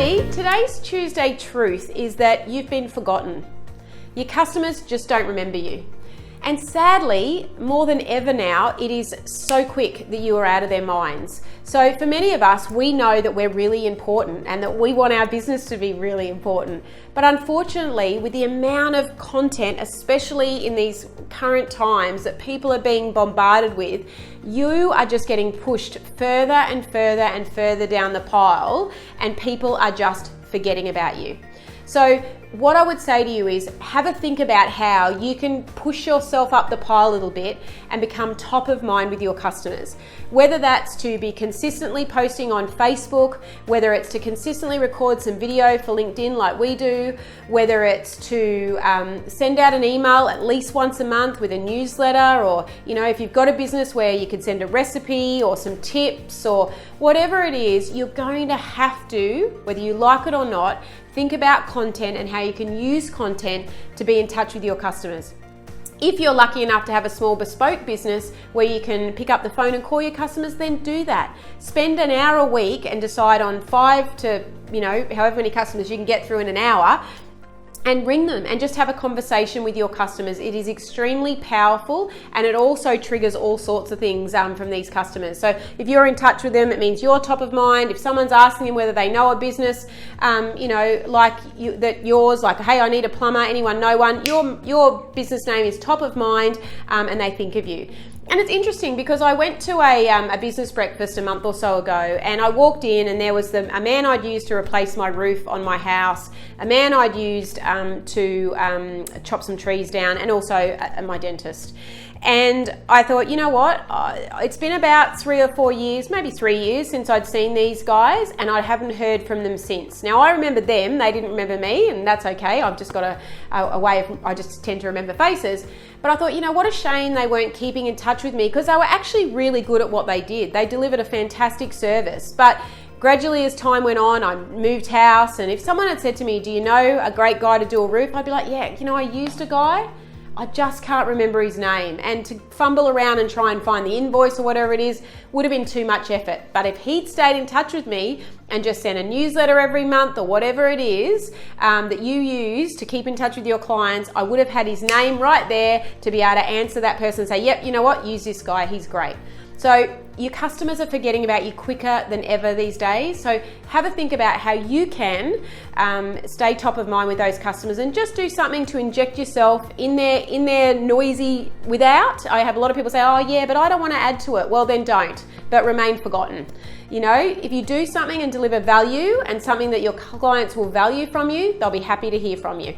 Alrighty, today's Tuesday truth is that you've been forgotten. Your customers just don't remember you. And sadly, more than ever now, it is so quick that you are out of their minds. So for many of us, we know that we're really important and that we want our business to be really important. But unfortunately, with the amount of content, especially in these current times that people are being bombarded with, you are just getting pushed further and further and further down the pile, and people are just forgetting about you. So what I would say to you is have a think about how you can push yourself up the pile a little bit and become top of mind with your customers. Whether that's to be consistently posting on Facebook, whether it's to consistently record some video for LinkedIn like we do, whether it's to send out an email at least once a month with a newsletter, or if you've got a business where you could send a recipe or some tips or whatever it is, you're going to have to, whether you like it or not, think about content and how you can use content to be in touch with your customers. If you're lucky enough to have a small bespoke business where you can pick up the phone and call your customers, then do that. Spend an hour a week and decide on 5 to, however many customers you can get through in an hour, and ring them and just have a conversation with your customers. It is extremely powerful, and it also triggers all sorts of things from these customers. So if you're in touch with them, it means you're top of mind. If someone's asking them whether they know a business, like hey, I need a plumber, anyone know one, your business name is top of mind, and they think of you. And it's interesting because I went to a business breakfast a month or so ago, and I walked in and there was a man I'd used to replace my roof on my house, a man I'd used to chop some trees down, and also my dentist. And I thought, you know what, it's been about 3 or 4 years, maybe 3 years since I'd seen these guys, and I haven't heard from them since. Now I remember them, they didn't remember me, and that's okay. I've just got a way of, I just tend to remember faces. But I thought, what a shame they weren't keeping in touch with me, because they were actually really good at what they did. They delivered a fantastic service. But gradually as time went on, I moved house, and if someone had said to me, do you know a great guy to do a roof? I'd be like, yeah, I used a guy. I just can't remember his name, and to fumble around and try and find the invoice or whatever it is would have been too much effort. But if he'd stayed in touch with me and just sent a newsletter every month or whatever it is that you use to keep in touch with your clients, I would have had his name right there to be able to answer that person and say, yep, you know what, use this guy, he's great. So your customers are forgetting about you quicker than ever these days. So have a think about how you can stay top of mind with those customers, and just do something to inject yourself in their noisy without. I have a lot of people say, oh yeah, but I don't want to add to it. Well, then don't, but remain forgotten. If you do something and deliver value and something that your clients will value from you, they'll be happy to hear from you.